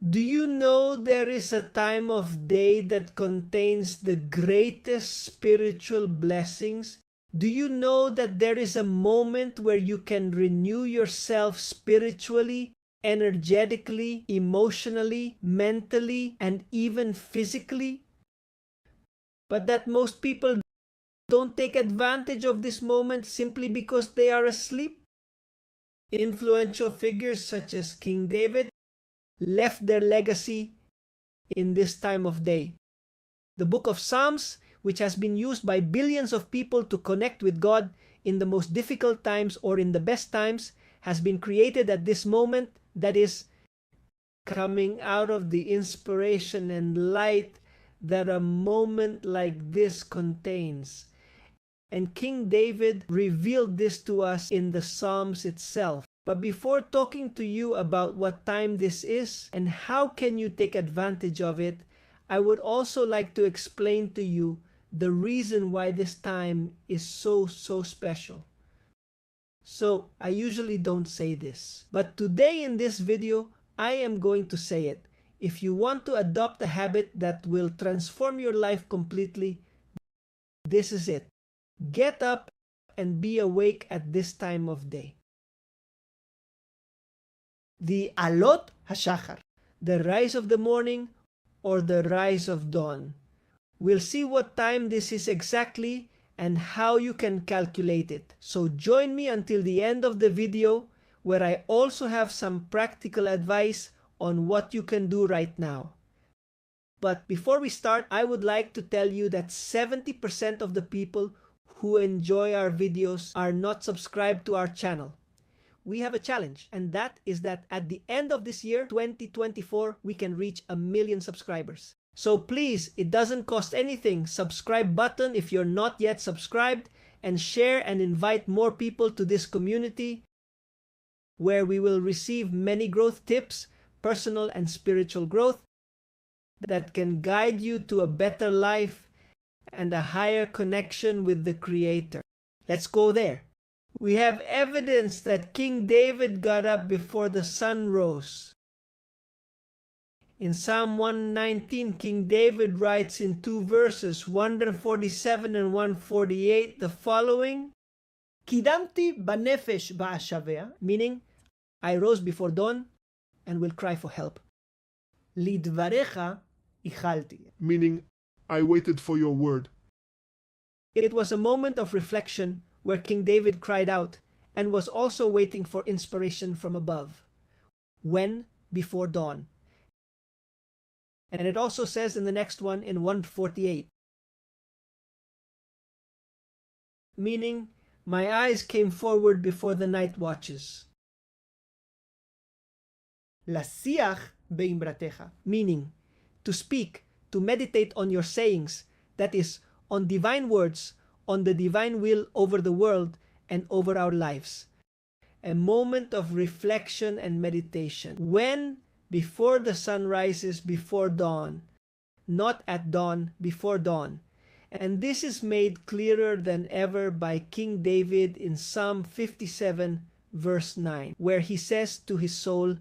Do you know there is a time of day that contains the greatest spiritual blessings? Do you know that there is a moment where you can renew yourself spiritually, energetically, emotionally, mentally, and even physically? But that most people don't take advantage of this moment simply because they are asleep? Influential figures such as King David left their legacy in this time of day. The book of Psalms, which has been used by billions of people to connect with God in the most difficult times or in the best times, has been created at this moment, that is, coming out of the inspiration and light that a moment like this contains. And King David revealed this to us in the Psalms itself. But before talking to you about what time this is and how can you take advantage of it, I would also like to explain to you the reason why this time is so special. So I usually don't say this, but today in this video, I am going to say it. If you want to adopt a habit that will transform your life completely, this is it. Get up and be awake at this time of day. The Alot HaShachar, the rise of the morning or the rise of dawn. We'll see what time this is exactly and how you can calculate it. So join me until the end of the video, where I also have some practical advice on what you can do right now. But before we start, I would like to tell you that 70% of the people who enjoy our videos are not subscribed to our channel. We have a challenge, and that is that at the end of this year, 2024, we can reach 1 million subscribers. So please, it doesn't cost anything. Subscribe button if you're not yet subscribed, and share and invite more people to this community where we will receive many growth tips, personal and spiritual growth, that can guide you to a better life and a higher connection with the Creator. Let's go there. We have evidence that King David got up before the sun rose. In Psalm 119, King David writes in 2 verses, 147 and 148, the following: Kidamti banefesh ba'ashavea, meaning, I rose before dawn and will cry for help. Lidvarecha ichalti, meaning, I waited for your word. It was a moment of reflection where King David cried out and was also waiting for inspiration from above. When? Before dawn. And it also says in the next one, in 148, meaning, my eyes came forward before the night watches. Lasiach beimbratecha, meaning, to speak, to meditate on your sayings, that is, on divine words, on the divine will over the world and over our lives. A moment of reflection and meditation. When? Before the sun rises, before dawn. Not at dawn, before dawn. And this is made clearer than ever by King David in Psalm 57 verse 9, where he says to his soul,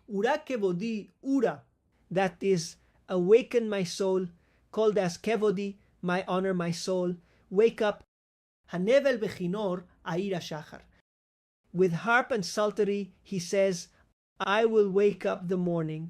Ura kevodi, ura, that is, awaken my soul, called as kevodi, my honor, my soul, wake up, hanevel bechinor aira shachar. With harp and psaltery, he says, I will wake up the morning.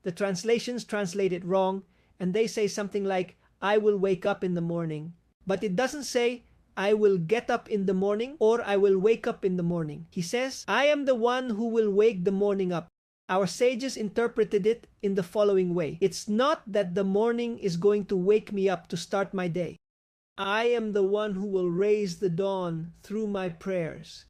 The translations translate it wrong, and they say something like, I will wake up in the morning. But it doesn't say, I will get up in the morning, or I will wake up in the morning. He says, I am the one who will wake the morning up. Our sages interpreted it in the following way. It's not that the morning is going to wake me up to start my day. I am the one who will raise the dawn through my prayers.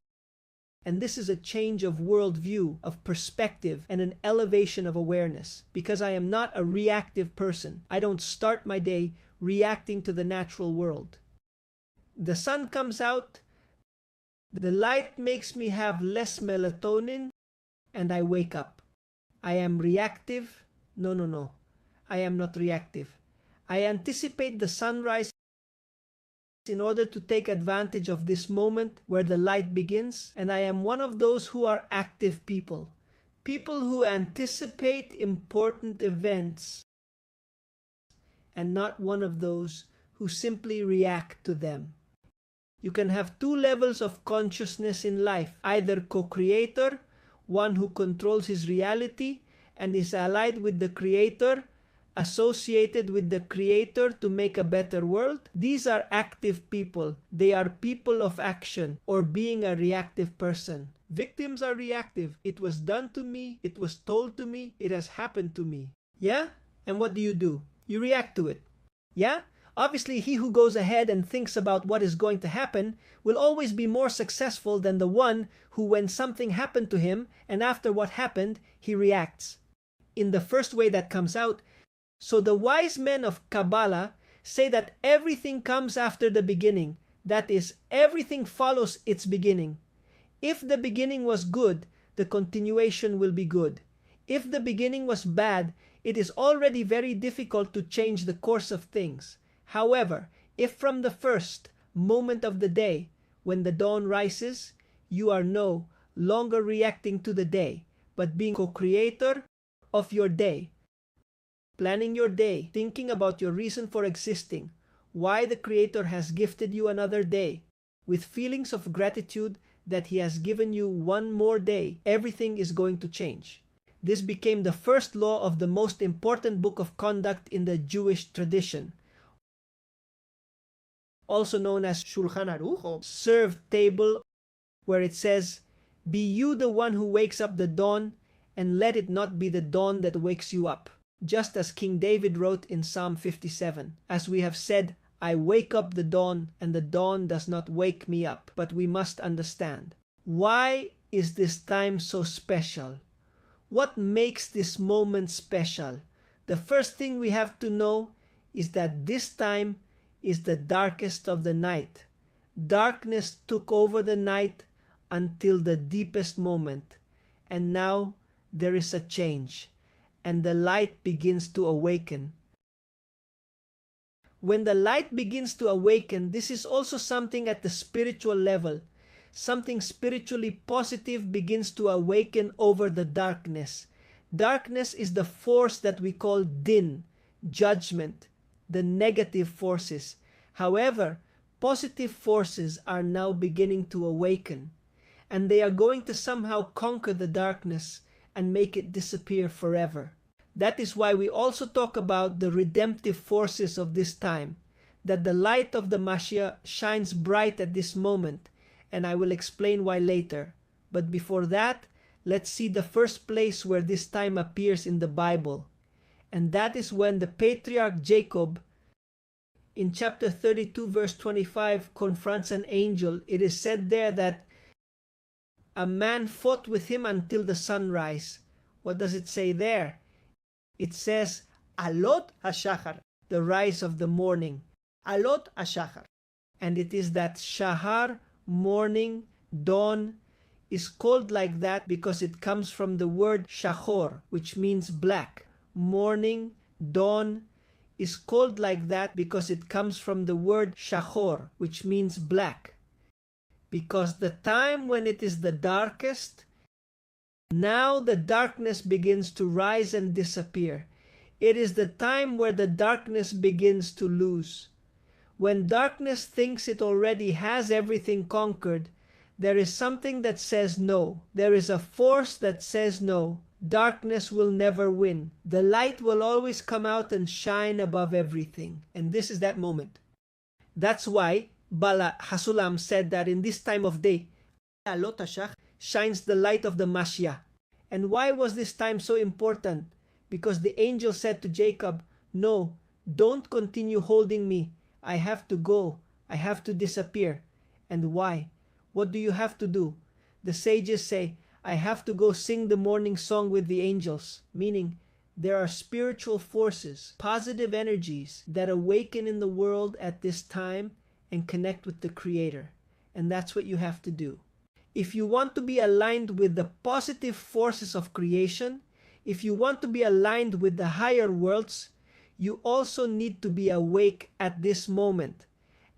And this is a change of worldview, of perspective, and an elevation of awareness, because I am not a reactive person. I don't start my day reacting to the natural world. The sun comes out, the light makes me have less melatonin, and I wake up. I am reactive? No. I am not reactive. I anticipate the sunrise in order to take advantage of this moment where the light begins, and I am one of those who are active people. People who anticipate important events and not one of those who simply react to them. You can have two levels of consciousness in life, either co-creator, one who controls his reality and is allied with the creator, associated with the creator to make a better world. These are active people. They are people of action, or being a reactive person. Victims are reactive. It was done to me, it was told to me, it has happened to me. Yeah? And what do? You react to it. Yeah? Obviously, he who goes ahead and thinks about what is going to happen will always be more successful than the one who, when something happened to him and after what happened, he reacts in the first way that comes out. So the wise men of Kabbalah say that everything comes after the beginning. That is, everything follows its beginning. If the beginning was good, the continuation will be good. If the beginning was bad, it is already very difficult to change the course of things. However, if from the first moment of the day, when the dawn rises, you are no longer reacting to the day, but being co-creator of your day, planning your day, thinking about your reason for existing, why the Creator has gifted you another day, with feelings of gratitude that He has given you one more day, everything is going to change. This became the first law of the most important book of conduct in the Jewish tradition, also known as Shulchan Aruch, served table, where it says, "Be you the one who wakes up the dawn, and let it not be the dawn that wakes you up." Just as King David wrote in Psalm 57, "As we have said, I wake up the dawn, and the dawn does not wake me up." But we must understand, why is this time so special? What makes this moment special? The first thing we have to know is that this time is the darkest of the night. Darkness took over the night until the deepest moment, and now there is a change, and the light begins to awaken. When the light begins to awaken, this is also something at the spiritual level. Something spiritually positive begins to awaken over the darkness. Darkness is the force that we call din, judgment, the negative forces. However, positive forces are now beginning to awaken, and they are going to somehow conquer the darkness and make it disappear forever. That is why we also talk about the redemptive forces of this time, that the light of the Mashiach shines bright at this moment, and I will explain why later. But before that, let's see the first place where this time appears in the Bible, and that is when the patriarch Jacob, in chapter 32 verse 25, confronts an angel. It is said there that a man fought with him until the sunrise. What does it say there? It says, Alot HaShachar, the rise of the morning. Alot HaShachar. And it is that Shahar, morning, dawn, is called like that because it comes from the word Shachor, which means black. Morning, dawn, is called like that because it comes from the word Shachor, which means black. Because the time when it is the darkest, now the darkness begins to rise and disappear. It is the time where the darkness begins to lose. When darkness thinks it already has everything conquered, there is something that says no. There is a force that says no. Darkness will never win. The light will always come out and shine above everything. And this is that moment. That's why Bala Hasulam said that in this time of day, Alot HaShach shines the light of the Mashiach. And why was this time so important? Because the angel said to Jacob, "No, don't continue holding me. I have to go. I have to disappear." And why? What do you have to do? The sages say, "I have to go sing the morning song with the angels," meaning there are spiritual forces, positive energies that awaken in the world at this time and connect with the Creator. And that's what you have to do. If you want to be aligned with the positive forces of creation, if you want to be aligned with the higher worlds, you also need to be awake at this moment.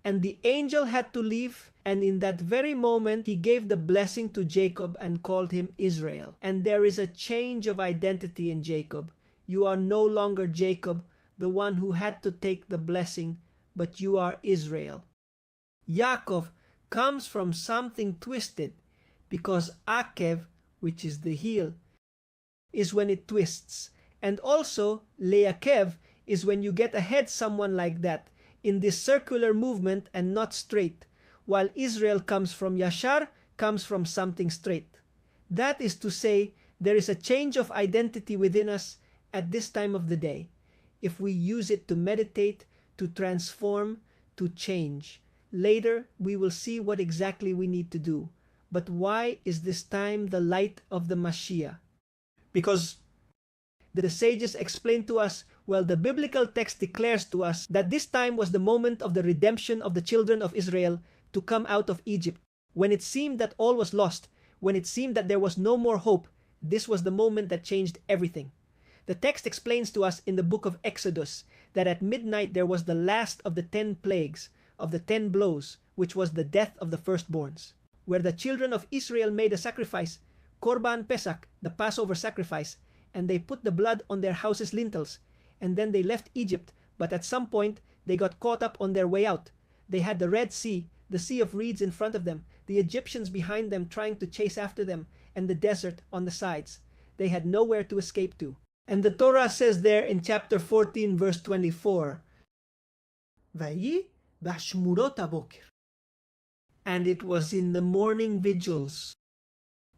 And the angel had to leave, and in that very moment he gave the blessing to Jacob and called him Israel. And there is a change of identity in Jacob. You are no longer Jacob, the one who had to take the blessing, but you are Israel. Yaakov comes from something twisted, because Akev, which is the heel, is when it twists. And also, Leakev is when you get ahead someone like that, in this circular movement and not straight, while Israel comes from Yashar, comes from something straight. That is to say, there is a change of identity within us at this time of the day, if we use it to meditate, to transform, to change. Later, we will see what exactly we need to do. But why is this time the light of the Mashiach? Because the sages explain to us, well, the biblical text declares to us that this time was the moment of the redemption of the children of Israel to come out of Egypt. When it seemed that all was lost, when it seemed that there was no more hope, this was the moment that changed everything. The text explains to us in the book of Exodus that at midnight there was the last of the 10 plagues, of the 10 blows, which was the death of the firstborns, where the children of Israel made a sacrifice, Korban Pesach, the Passover sacrifice, and they put the blood on their houses' lintels, and then they left Egypt, but at some point they got caught up on their way out. They had the Red Sea, the Sea of Reeds in front of them, the Egyptians behind them trying to chase after them, and the desert on the sides. They had nowhere to escape to. And the Torah says there in chapter 14, verse 24, Vayi b'ashmurot haboker. And it was in the morning vigils.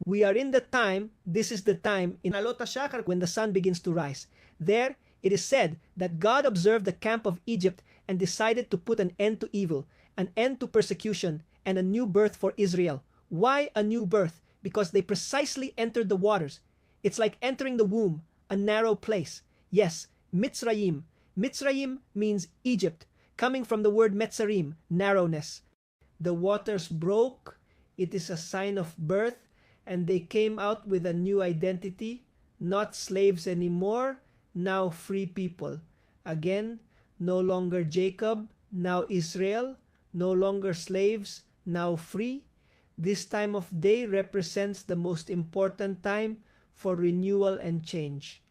We are in the time, this is the time, in Alot HaShachar, when the sun begins to rise. There, it is said that God observed the camp of Egypt and decided to put an end to evil, an end to persecution, and a new birth for Israel. Why a new birth? Because they precisely entered the waters. It's like entering the womb, a narrow place. Yes, Mitzrayim. Mitzrayim means Egypt, coming from the word Metzarim, narrowness. The waters broke. It is a sign of birth. And they came out with a new identity, not slaves anymore, now free people. Again, no longer Jacob, now Israel, no longer slaves, now free. This time of day represents the most important time for renewal and change.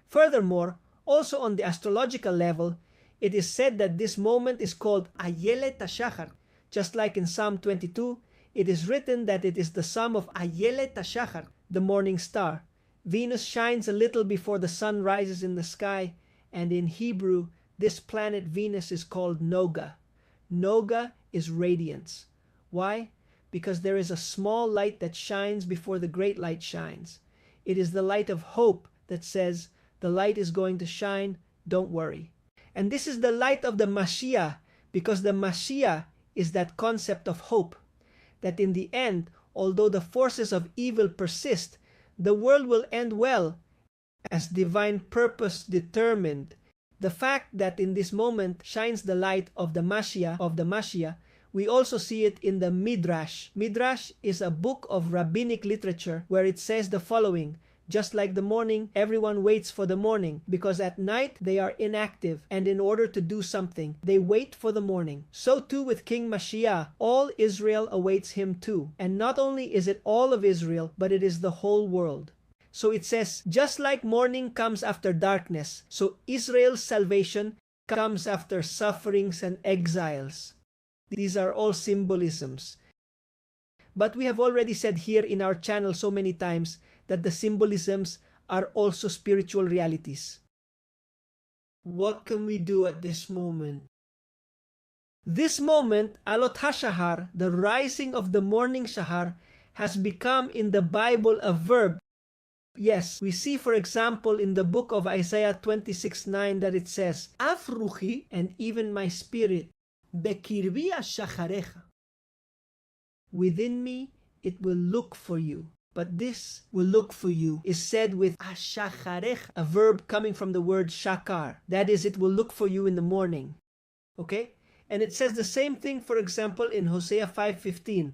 Furthermore, also on the astrological level, it is said that this moment is called Ayelet HaShachar. Just like in Psalm 22, it is written that it is the sum of Ayelet HaShachar, the morning star. Venus shines a little before the sun rises in the sky, and in Hebrew, this planet Venus is called Noga. Noga is radiance. Why? Because there is a small light that shines before the great light shines. It is the light of hope that says, the light is going to shine, don't worry. And this is the light of the Mashiach, because the Mashiach is that concept of hope. That in the end, although the forces of evil persist, the world will end well, as divine purpose determined. The fact that in this moment shines the light of the Mashiach, we also see it in the Midrash. Midrash is a book of rabbinic literature where it says the following: just like the morning, everyone waits for the morning, because at night they are inactive, and in order to do something, they wait for the morning. So too with King Mashiach, all Israel awaits him too. And not only is it all of Israel, but it is the whole world. So it says, just like morning comes after darkness, so Israel's salvation comes after sufferings and exiles. These are all symbolisms. But we have already said here in our channel so many times that the symbolisms are also spiritual realities. What can we do at this moment? This moment, Alot HaShahar, the rising of the morning Shahar, has become in the Bible a verb. Yes, we see for example in the book of Isaiah 26:9 that it says, Af ruchi, and even my spirit, bekirbi ashacharecha. Within me it will look for you. But this will look for you is said with ashacharech, a verb coming from the word shakar. That is, it will look for you in the morning. Okay? And it says the same thing, for example, in Hosea 5:15,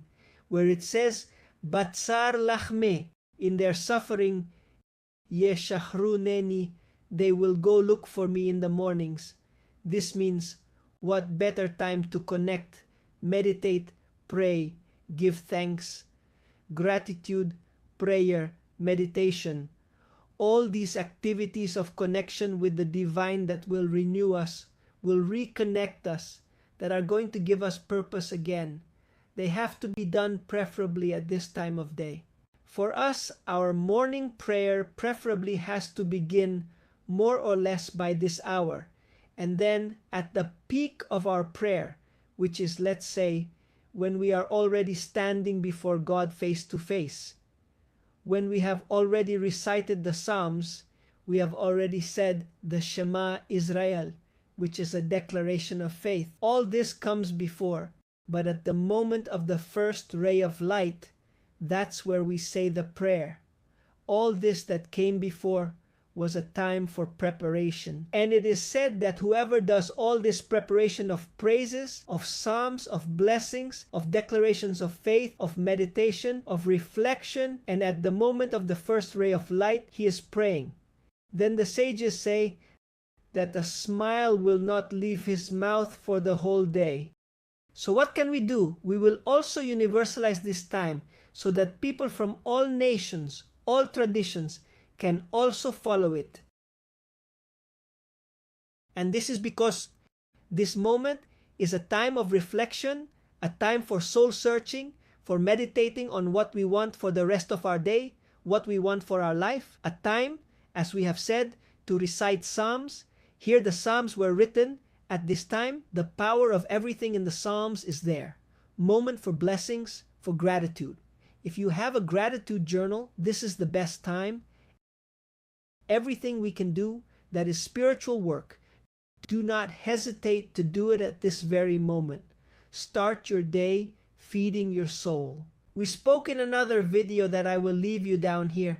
where it says, Batsar lachme, in their suffering, yeshachru neni, they will go look for me in the mornings. This means, What better time to connect, meditate, pray, give thanks, gratitude, prayer, meditation. All these activities of connection with the divine that will renew us, will reconnect us, that are going to give us purpose again. They have to be done preferably at this time of day. For us, our morning prayer preferably has to begin more or less by this hour. And then at the peak of our prayer, which is, let's say, when we are already standing before God face to face, when we have already recited the Psalms, we have already said the Shema Israel, which is a declaration of faith. All this comes before, but at the moment of the first ray of light, that's where we say the prayer. All this that came before was a time for preparation. And it is said that whoever does all this preparation of praises, of psalms, of blessings, of declarations of faith, of meditation, of reflection, and at the moment of the first ray of light, he is praying. Then the sages say that a smile will not leave his mouth for the whole day. So what can we do? We will also universalize this time so that people from all nations, all traditions, can also follow it. And this is because this moment is a time of reflection, a time for soul searching, for meditating on what we want for the rest of our day, what we want for our life, a time, as we have said, to recite Psalms. Here the Psalms were written at this time. The power of everything in the Psalms is there. Moment for blessings, for gratitude. If you have a gratitude journal, this is the best time. Everything we can do that is spiritual work, do not hesitate to do it at this very moment. Start your day feeding your soul. We spoke in another video that I will leave you down here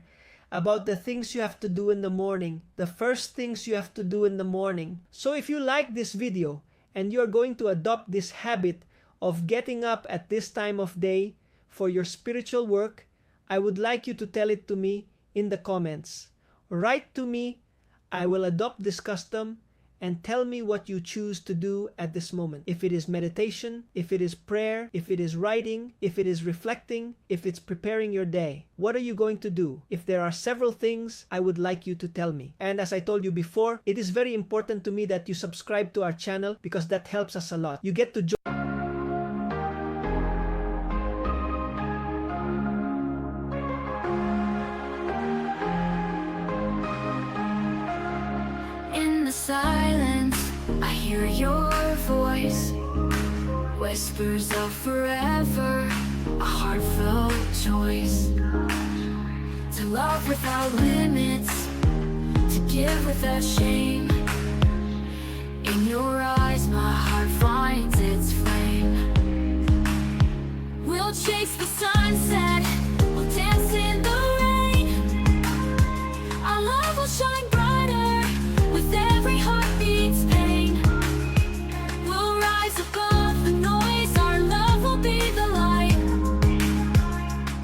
about the things you have to do in the morning, the first things you have to do in the morning. So if you like this video and you are going to adopt this habit of getting up at this time of day for your spiritual work, I would like you to tell it to me in the comments. Write to me, I will adopt this custom, and tell me what you choose to do at this moment. If it is meditation, if it is prayer, if it is writing, if it is reflecting, if it's preparing your day. What are you going to do? If there are several things, I would like you to tell me. And as I told you before, it is very important to me that you subscribe to our channel because that helps us a lot. You get to join silence, I hear your voice, whispers of forever, a heartfelt choice, to love without limits, to give without shame. In your eyes my heart finds its flame. We'll chase the sunset, we'll dance in the rain, our love will shine brighter with every heartbeat's pain. We'll rise above the noise, our love will be the light.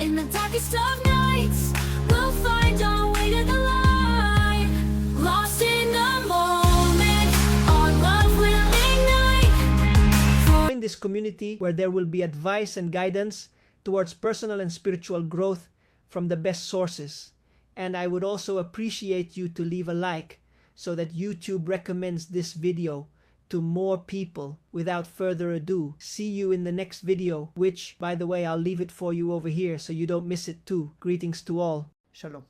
In the darkest of nights, we'll find our way to the light. Lost in the moment, our love will ignite. Join this community where there will be advice and guidance towards personal and spiritual growth from the best sources. And I would also appreciate you to leave a like so that YouTube recommends this video to more people. Without further ado, see you in the next video, which, by the way, I'll leave it for you over here so you don't miss it too. Greetings to all. Shalom.